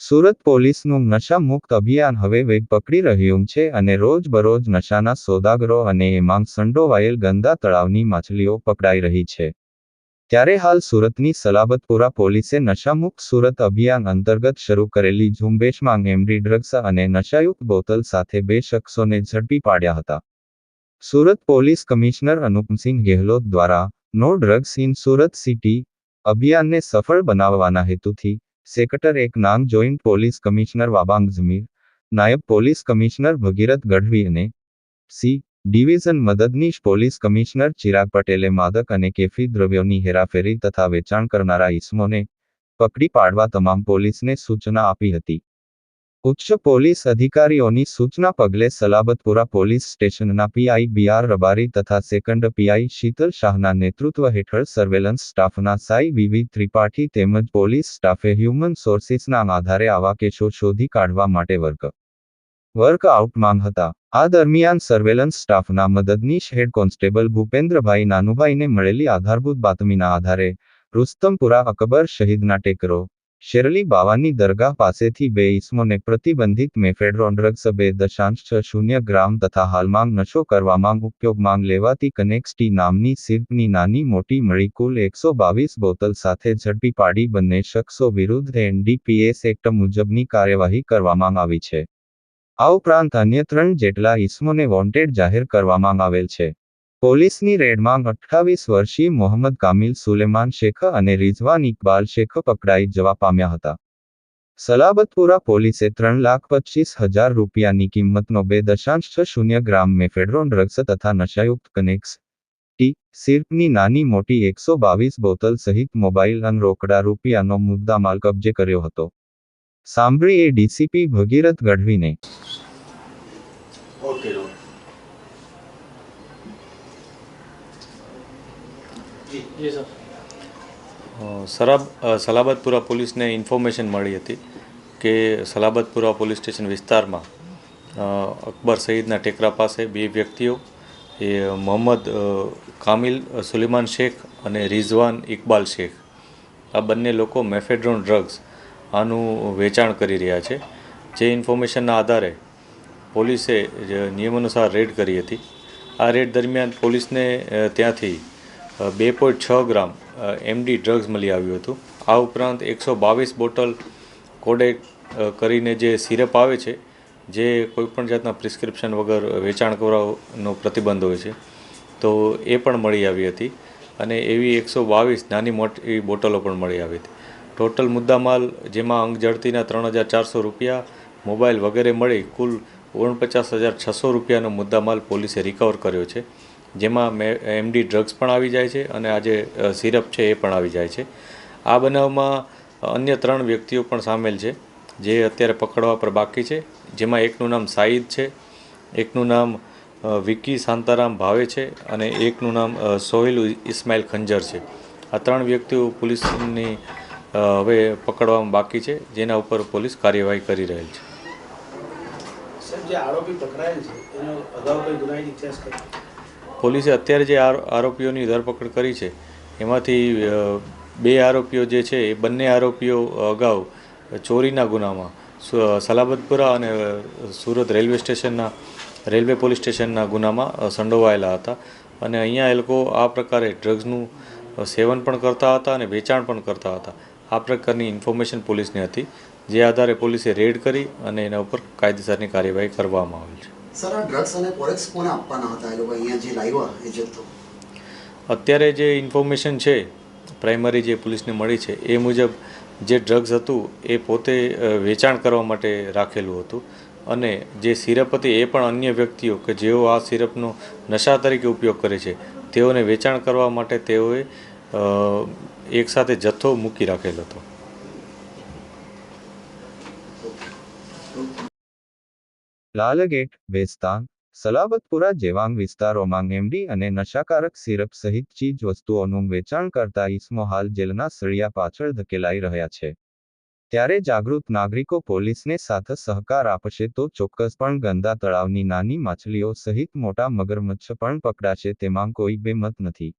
સુરત પોલીસનું નશા મુક્ત અભિયાન હવે વેગ પકડી રહ્યું છે અને રોજબરોજ નશાના સોદાગરો અને એમાં સંડોવાયેલ ગંદા તળાવની માછલીઓ પકડાઈ રહી છે। ત્યારે હાલ સુરતની સલાબતપુરા પોલીસે નશામુક્ત સુરત અભિયાન અંતર્ગત શરૂ કરેલી ઝુંબેશમાં એમડી ડ્રગ્સ અને નશાયુક્ત બોતલ સાથે 2 શખ્સોને ઝડપી પાડ્યા હતા। સુરત પોલીસ કમિશનર અનુપસિંહ ગેહલોત દ્વારા no drugs in Surat city અભિયાનને સફળ બનાવવાના હેતુથી સેક્ટર 1 નાંગ joint police commissioner Wabang Zamir, નાયબ પોલીસ કમિશનર ભગીરથ ગઢવી અને સી ડિવિઝન મદદનીશ પોલીસ કમિશનર ચિરાગ પટેલે માદક અને કેફી દ્રવ્યોની હેરાફેરી તથા વેચાણ કરનારા ઇસમોને પકડી પાડવા તમામ પોલીસને સૂચના આપી હતી। ઉચ્ચ પોલીસ અધિકારીઓની સૂચના પગલે સલાબતપુરા પોલીસ સ્ટેશનના પીઆઈ બીઆર રબારી તથા સેકન્ડ પીઆઈ શીતલ શાહના નેતૃત્વ હેઠળ સર્વેલન્સ સ્ટાફના સાઈ વિવિધ ત્રિપાઠી તેમજ પોલીસ સ્ટાફે હ્યુમન સોર્સિસના આધારે આવા કેસો શોધી કાઢવા માટે વર્કઆઉટમાં હતા। આ દરમિયાન સર્વેલન્સ સ્ટાફના મદદનીશ હેડ કોન્સ્ટેબલ ભૂપેન્દ્રભાઈ નાનુભાઈને મળેલી આધારભૂત બાતમીના આધારે રુસ્તમપુરા અકબર શહીદના ટેકરો શેરલી બાવાની દરગાહ પાસેથી 2 ઇસમોને પ્રતિબંધિત મેફેડ્રોન ડ્રગ્સ 2.60 ગ્રામ તથા હાલમાં નશો કરવામાં ઉપયોગમાં લેવાતી કનેક્સ ટી નામની સિરપની નાની મોટી મળી કુલ 122 બોતલ સાથે ઝડપી પાડી બંને શખ્સો વિરુદ્ધ એનડીપીએસ એક્ટ મુજબની કાર્યવાહી કરવામાં આવી છે। આ ઉપરાંત અન્ય 3 જેટલા ઇસમોને વોન્ટેડ જાહેર કરવામાં આવેલ છે। પોલીસની રેડમાં 28 વર્ષીય મોહમ્મદ કામિલ સુલેમાન શેખ અને રિઝવાન ઇકબાલ શેખ પકડાઈ જવા પામ્યા હતા। સલાબતપુરા પોલીસે 3,25,000 રૂપિયાની કિંમતનો 2.60 ગ્રામ મેફેડ્રોન ડ્રગ્સ તથા નશાયુક્ત કનેક્સ ટી સિરપની નાની મોટી 122 બોતલ સહિત મોબાઈલ અને રોકડા રૂપિયાનો મુદ્દામાલ કબજે કર્યો હતો। સાંભળીએ ડીસીપી ભગીરથ ગઢવીને। સલાબતપુરા પોલીસને ઇન્ફોર્મેશન મળી હતી કે સલાબતપુરા પોલીસ સ્ટેશન વિસ્તારમાં અકબર સઈદના ટેકરા પાસે 2 વ્યક્તિઓ એ મોહમ્મદ કામિલ સુલેમાન શેખ અને રિઝવાન ઇકબાલ શેખ આ બંને લોકો મેફેડ્રોન ડ્રગ્સ આનું વેચાણ કરી રહ્યા છે। જે ઇન્ફોર્મેશનના આધારે પોલીસે નિયમાનુસાર રેડ કરી હતી। આ રેડ દરમિયાન પોલીસને ત્યાંથી 2.6 ગ્રામ એમડી ડ્રગ્સ મળી આવ્યું હતું। આ ઉપરાંત 122 બોટલ કોડેક કરીને જે સિરપ આવે છે જે કોઈપણ જાતના પ્રિસ્ક્રિપ્શન વગર વેચાણ કરવાનો પ્રતિબંધ હોય છે તો એ પણ મળી આવી હતી અને એવી 122 નાની મોટી બોટલો પણ મળી આવી હતી। ટોટલ મુદ્દામાલ જેમાં અંગ ઝડતીના 3,400 રૂપિયા મોબાઈલ વગેરે મળી કુલ 49,600 રૂપિયાનો મુદ્દામાલ પોલીસે રિકવર કર્યો છે। જેમાં એમડી ડ્રગ્સ પણ આવી જાય છે અને આ જે સિરપ છે એ પણ આવી જાય છે। આ બનાવમાં અન્ય 3 વ્યક્તિઓ પણ સામેલ છે જે અત્યારે પકડવા પર બાકી છે। જેમાં એકનું નામ સાઈદ છે, એકનું નામ વિકી શાંતારામ ભાવે છે અને એકનું નામ સોહેલ ઇસ્માઇલ ખંજર છે। આ 3 વ્યક્તિઓ પોલીસની હવે પકડવામાં બાકી છે જેના ઉપર પોલીસ કાર્યવાહી કરી રહેલ છે। પોલીસે અત્યારે જે આરોપીઓની ધરપકડ કરી છે એમાંથી 2 આરોપીઓ જે છે એ બંને આરોપીઓ અગાઉ ચોરીના ગુનામાં સલાબતપુરા અને સુરત રેલવે પોલીસ સ્ટેશનના ગુનામાં સંડોવાયેલા હતા અને અહીંયા એ લોકો આ પ્રકારે ડ્રગ્સનું સેવન પણ કરતા હતા અને વેચાણ પણ કરતા હતા। આ પ્રકારની ઇન્ફોર્મેશન પોલીસને હતી જે આધારે પોલીસે રેડ કરી અને એના ઉપર કાયદેસરની કાર્યવાહી કરવામાં આવી છે। સર આ ડ્રગ્સ અને કોડેક્સ કોને આપવાના હતા એ લોકો અહીંયા જે લાવ્યા એ જથ્થો? અત્યારે જે ઇન્ફોર્મેશન છે પ્રાઇમરી જે પોલીસને મળી છે એ મુજબ જે ડ્રગ્સ હતું એ પોતે વેચાણ કરવા માટે રાખેલું હતું અને જે સિરપ હતી એ પણ અન્ય વ્યક્તિઓ કે જેઓ આ સિરપનો નશા તરીકે ઉપયોગ કરે છે તેઓને વેચાણ કરવા માટે તેઓએ એકસાથે જથ્થો મૂકી રાખેલો હતો। લાલગેટ, બેસ્તાન, સલાબતપુરા જેવા વિસ્તારોમાં એમડી અને નશાકારક સિરપ સહિત ચીજ વસ્તુઓનું વેચાણ કરતા ઇસમો હાલ જેલના સળિયા પાછળ ધકેલાઈ રહ્યા છે। ત્યારે જાગૃત નાગરિકો પોલીસને સાથ સહકાર આપશે તો ચોક્કસપણ ગંદા તળાવની નાની માછલીઓ સહિત મોટા મગરમચ્છ પણ પકડાશે તેમાં કોઈ બેમત નથી।